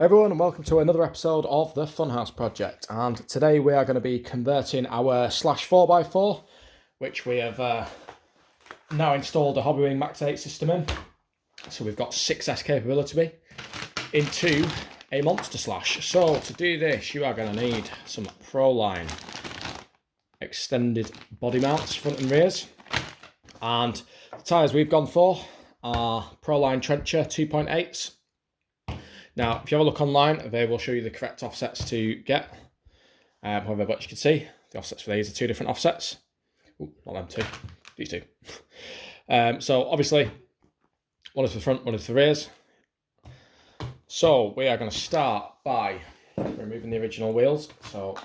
Everyone, and welcome to another episode of the Funhouse project. And today we are going to be converting our slash 4x4, which we have now installed a hobbywing max 8 system in. So we've got 6S capability into a monster slash. So to do this, you are going to need some proline extended body mounts, front and rears. And the tyres we've gone for are proline trencher 2.8s. Now, if you have a look online, they will show you the correct offsets to get. However, what you can see, the offsets for these are two different offsets. Ooh, not them two, these two. So obviously, one is for the front, one is for the rears. So we are going to start by removing the original wheels. So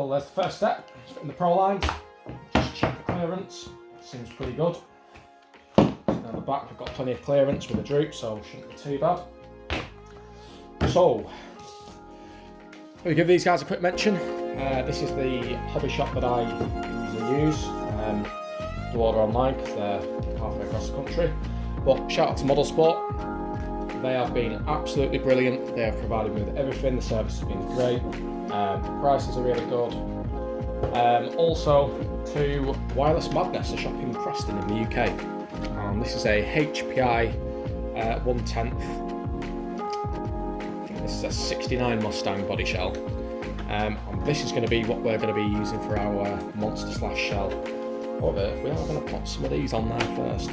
there's the first step, in the pro lines, just check the clearance, seems pretty good. Now the back we've got plenty of clearance with the droop, so shouldn't be too bad. So, we give these guys a quick mention. This is the hobby shop that I usually use. Do order online because they're halfway across the country. But shout out to Model Sport. They have been absolutely brilliant. They have provided me with everything. The service has been great. Prices are really good. Also to Wireless Madness, a shop in Preston in the UK. This is a HPI 1/10. I think this is a 69 Mustang body shell. And this is going to be what we're going to be using for our monster slash shell. However, we are going to pop some of these on there first.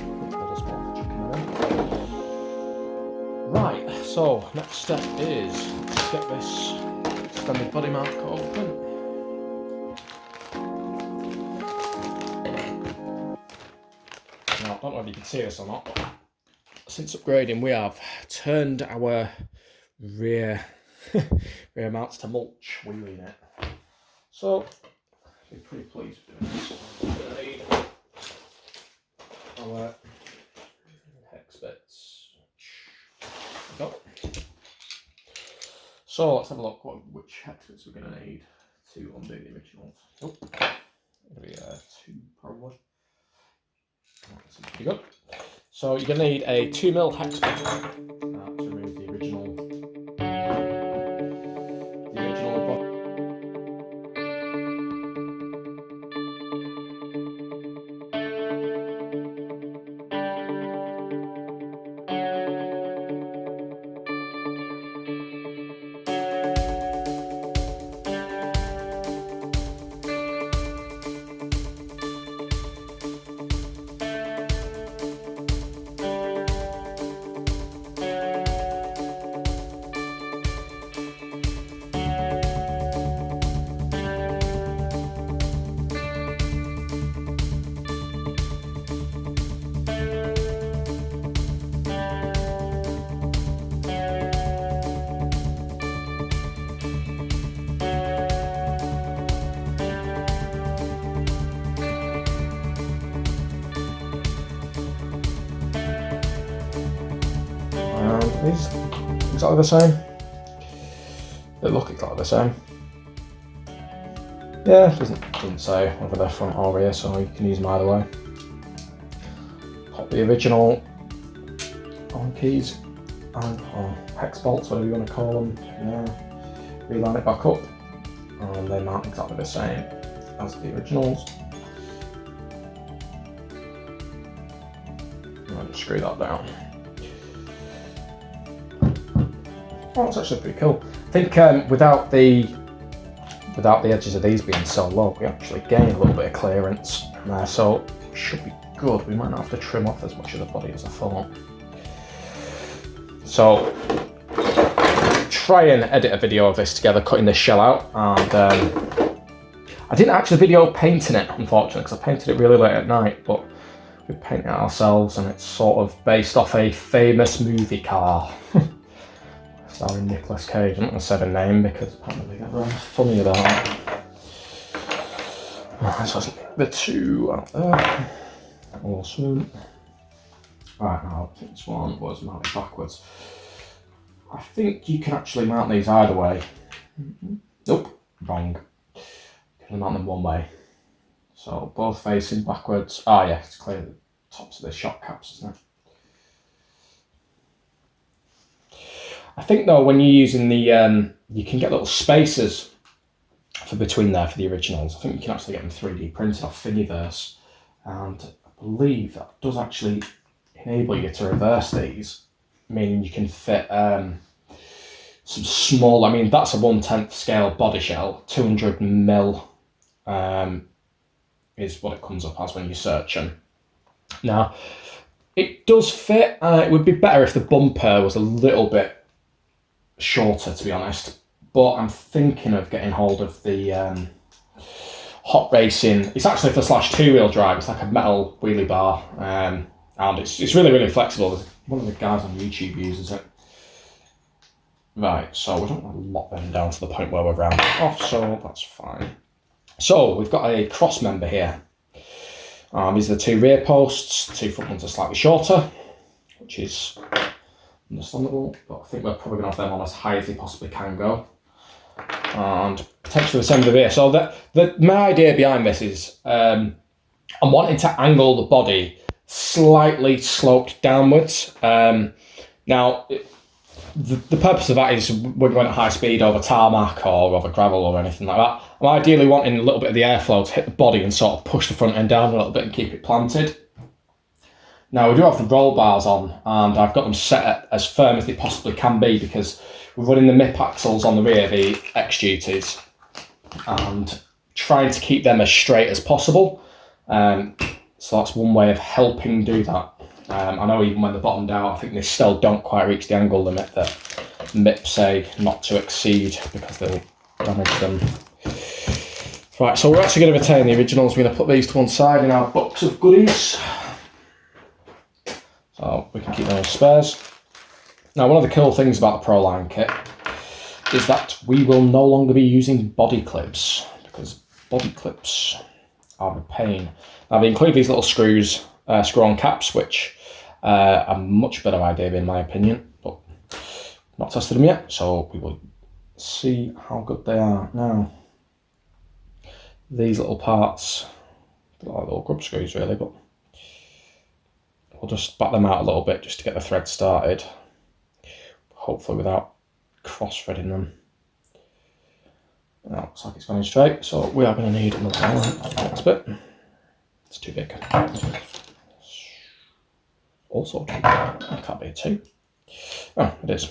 Right, so next step is to get this extended body mount cut open. Now, I don't know if you can see this or not, but since upgrading we have turned our rear mounts to mulch, wheeling it. So, I'm pretty pleased with doing this. Our hex bits. Go. So let's have a look which hex bits we're going to need to undo the originals. Oh, it'll be 2 probably. That seems pretty good. So you're going to need a 2mm hex bit to remove the original body. These exactly the same. They look exactly the same. Yeah, it doesn't say whether they're front or rear, so you can use them either way. Pop the original on keys and or hex bolts, whatever you want to call them. Yeah, reline it back up, and they mount exactly the same as the originals. And I'll just screw that down. Oh, it's actually pretty cool. I think without the edges of these being so low, we actually gain a little bit of clearance there, so it should be good. We might not have to trim off as much of the body as I thought. So, try and edit a video of this together, cutting this shell out, and I didn't actually video painting it, unfortunately, because I painted it really late at night, but we painted it ourselves, and it's sort of based off a famous movie car. Starring Nicolas Cage. I'm not going to say the name because apparently they get very funny about it. Right, so the two out there. Awesome. Right, now this one was mounted backwards. I think you can actually mount these either way. Nope, wrong. You can mount them one way. So both facing backwards. Ah, yeah, it's clear the tops of the shock caps, isn't it? I think though, when you're using the, you can get little spacers for between there for the originals. I think you can actually get them 3D printed off Thingiverse, and I believe that does actually enable you to reverse these, meaning you can fit some small. I mean, that's a 1/10 scale body shell. 200mm is what it comes up as when you search them. Now, it does fit. It would be better if the bumper was a little bit shorter, to be honest, but I'm thinking of getting hold of the hot racing. It's actually for /2 wheel drive. It's like a metal wheelie bar, and it's really, really flexible. One of the guys on YouTube uses it. Right, so we don't want to lock them down to the point where we're rounding off, so that's fine. So we've got a cross member here. These are the two rear posts. Two front ones are slightly shorter, which is understandable, but I think we're probably going to have them on as high as they possibly can go, and potentially the same with the rear. So my idea behind this is I'm wanting to angle the body slightly sloped downwards. Now, the purpose of that is we're going at high speed over tarmac or over gravel or anything like that. I'm ideally wanting a little bit of the airflow to hit the body and sort of push the front end down a little bit and keep it planted. Now, we do have the roll bars on, and I've got them set as firm as they possibly can be because we're running the MIP axles on the rear, the X duties, and trying to keep them as straight as possible. So that's one way of helping do that. I know even when they're bottomed out, I think they still don't quite reach the angle limit that MIP say not to exceed because they'll damage them. Right, so we're actually going to retain the originals. We're going to put these to one side in our box of goodies. So we can keep them as spares. Now, one of the cool things about the Proline kit is that we will no longer be using body clips because body clips are a pain. Now, they include these little screws, screw-on caps, which are a much better idea in my opinion, but not tested them yet, so we will see how good they are. Now, these little parts, they're like little grub screws really, but we'll just back them out a little bit just to get the thread started, hopefully without cross-threading them. Now, looks like it's going straight, so we are going to need another one. Next bit. It's too big. Also, it can't be a 2. Oh, it is.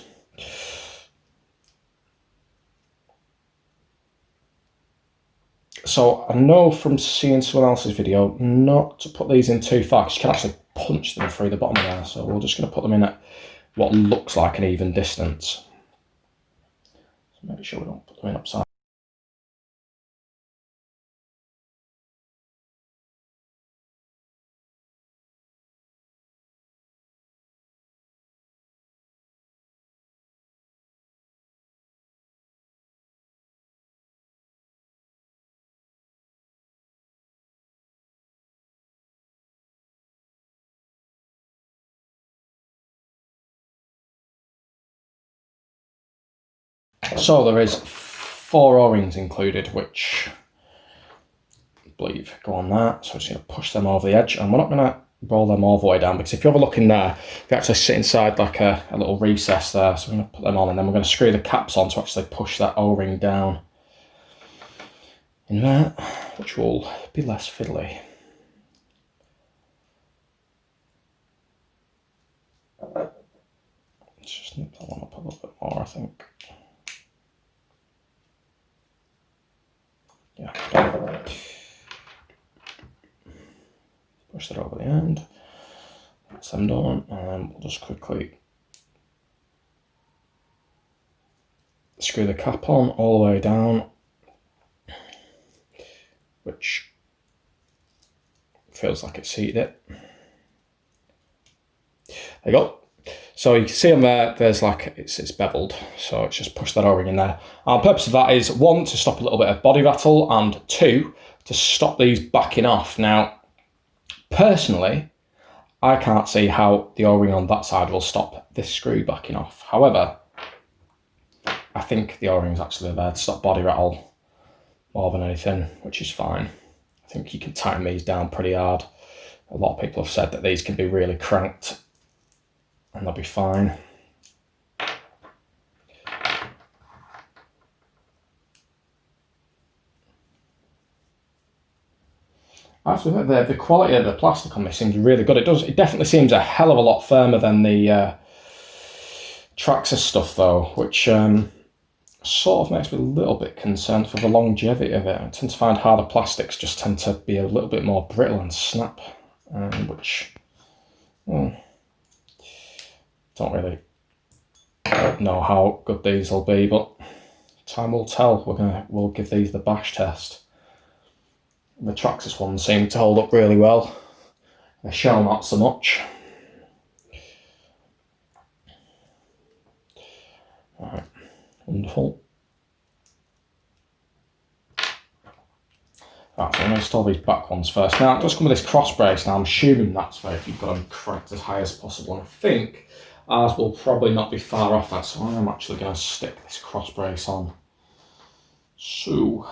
So I know from seeing someone else's video not to put these in too far because you can actually punch them through the bottom of there. So we're just going to put them in at what looks like an even distance. So make sure we don't put them in upside. So there is 4 O-rings included, which believe, go on that. So I'm just going to push them over the edge, and we're not going to roll them all the way down, because if you have a look in there, you actually sit inside like a little recess there. So I'm going to put them on, and then we're going to screw the caps on to actually push that O-ring down in there, which will be less fiddly. Let's just nip that one up a little bit more, I think. Yeah. Push that over the end. That's them done, and we'll just quickly screw the cap on all the way down, which feels like it seated it. There you go. So you can see on there, there's like, it's beveled. So it's just push that O-ring in there. And the purpose of that is, one, to stop a little bit of body rattle, and two, to stop these backing off. Now, personally, I can't see how the O-ring on that side will stop this screw backing off. However, I think the O-ring is actually there to stop body rattle more than anything, which is fine. I think you can tighten these down pretty hard. A lot of people have said that these can be really cranked and they'll be fine. Actually, the quality of the plastic on this seems really good. It definitely seems a hell of a lot firmer than the Traxxas stuff though, which sort of makes me a little bit concerned for the longevity of it. I tend to find harder plastics just tend to be a little bit more brittle and snap, which don't really know how good these will be, but time will tell. We'll give these the bash test. The Traxxas ones seem to hold up really well. The shell not so much. Alright, wonderful. Right, so I'm going to install these back ones first. Now, it does come with this cross brace. Now, I'm assuming that's where you've got them cranked as high as possible. And I think ours will probably not be far off that, so I'm actually going to stick this cross brace on. So,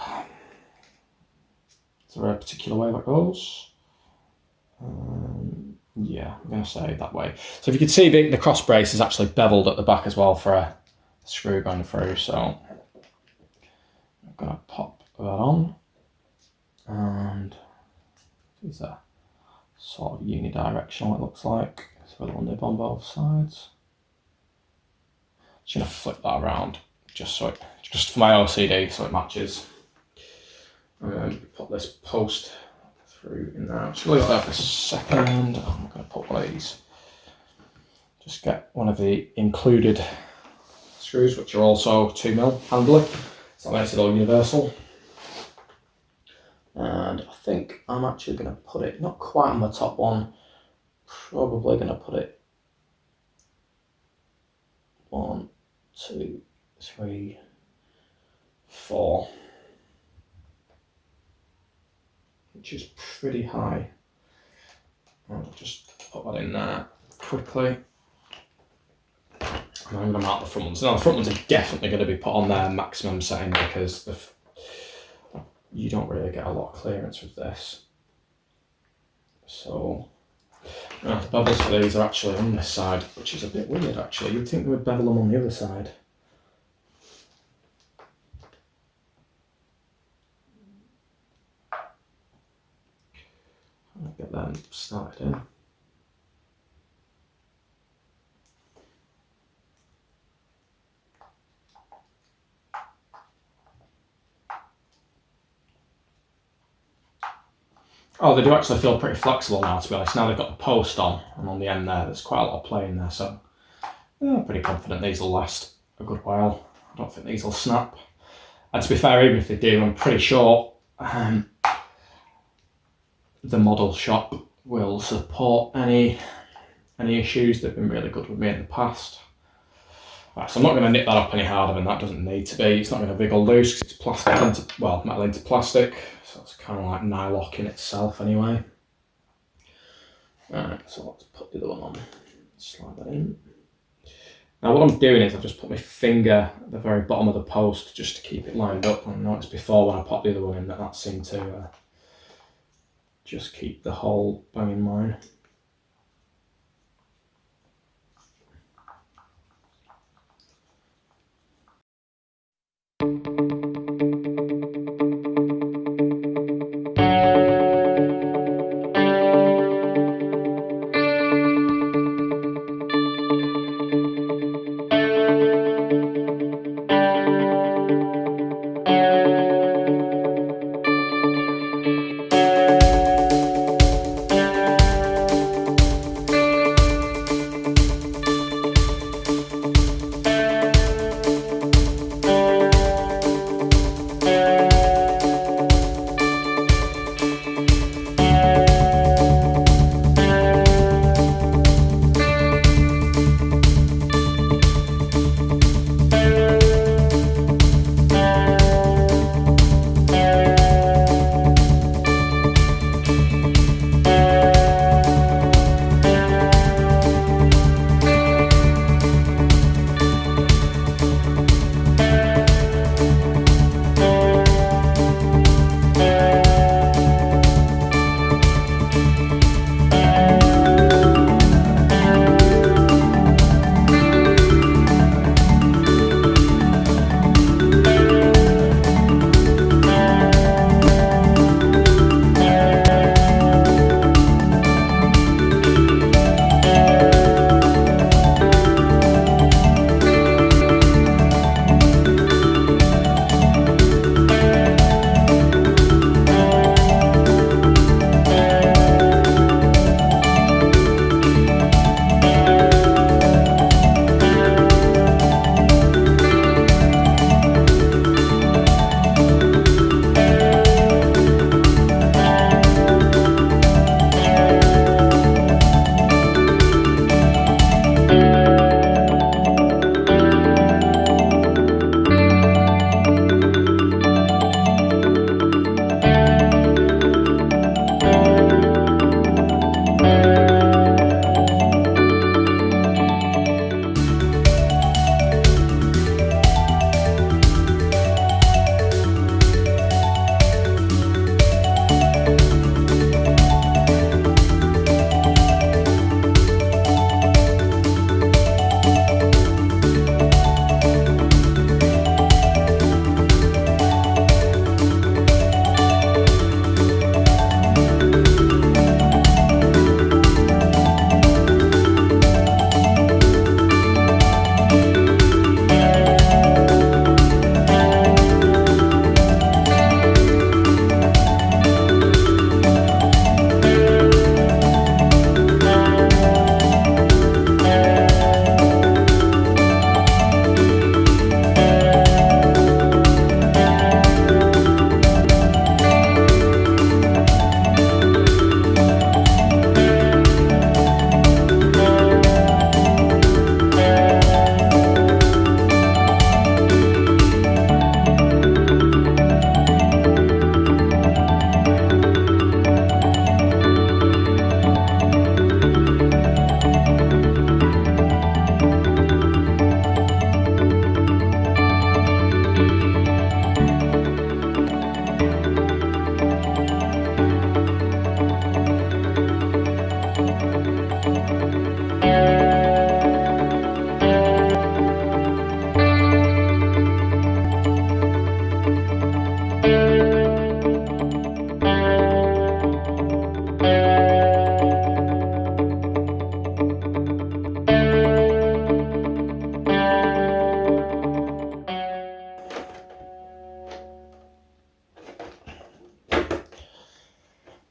is there a particular way that goes? Yeah, I'm going to say that way. So if you can see, the cross brace is actually beveled at the back as well for a screw going through. So I'm going to pop that on, and these are sort of unidirectional, it looks like. So a little nib on both sides. Just going to flip that around just for my OCD, so it matches. Put this post through in there. Just leave that for a second. I'm going to put one of these. Just get one of the included screws, which are also 2mm handily. So that makes it all universal. And I think I'm actually going to put it, not quite on the top one, probably going to put it 1, 2, 3, 4. Which is pretty high. I'll just put that in there quickly. And I'm going to mount the front ones. Now the front ones are definitely going to be put on their maximum setting, because you don't really get a lot of clearance with this. So the bevels for these are actually on this side, which is a bit weird actually. You'd think they would bevel them on the other side. I'll get them started in. Oh, they do actually feel pretty flexible now, to be honest. Now they've got the post on, and on the end there's quite a lot of play in there, so I'm pretty confident these will last a good while. I don't think these will snap. And to be fair, even if they do, I'm pretty sure the model shop will support any issues. They've been really good with me in the past. Right, so I'm not going to nip that up any harder than that. Doesn't need to be. It's not going to wiggle loose because it's plastic into, well, metal into plastic, so it's kind of like nylock in itself anyway. Alright, so let's put the other one on. Slide that in. Now what I'm doing is I've just put my finger at the very bottom of the post just to keep it lined up. I noticed before when I popped the other one in that seemed to just keep the hole bang in line.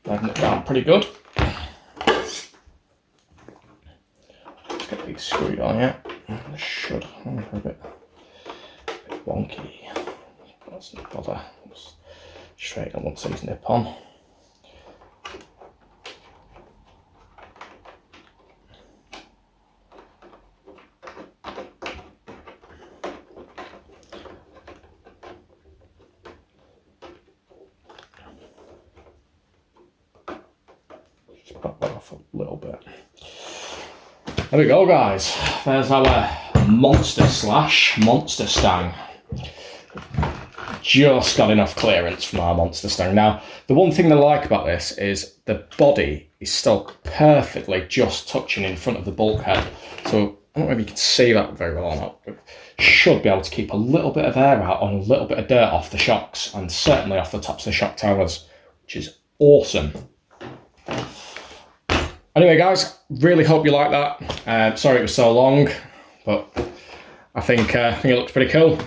Letting it down pretty good. Let's get these screwed on yet. Should. A bit wonky. Let's not bother. Just straighten once these nip on. Pop that off a little bit. There we go, guys. There's our monster stang. just got enough clearance from our monster stang. Now, the one thing I like about this is the body is still perfectly just touching in front of the bulkhead. So I don't know if you can see that very well or not, but should be able to keep a little bit of air out and a little bit of dirt off the shocks, and certainly off the tops of the shock towers, which is awesome. Anyway, guys, really hope you like that. Sorry it was so long, but I think it looks pretty cool.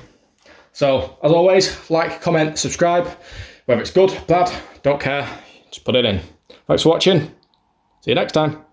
So, as always, like, comment, subscribe. Whether it's good, bad, don't care, just put it in. Thanks for watching. See you next time.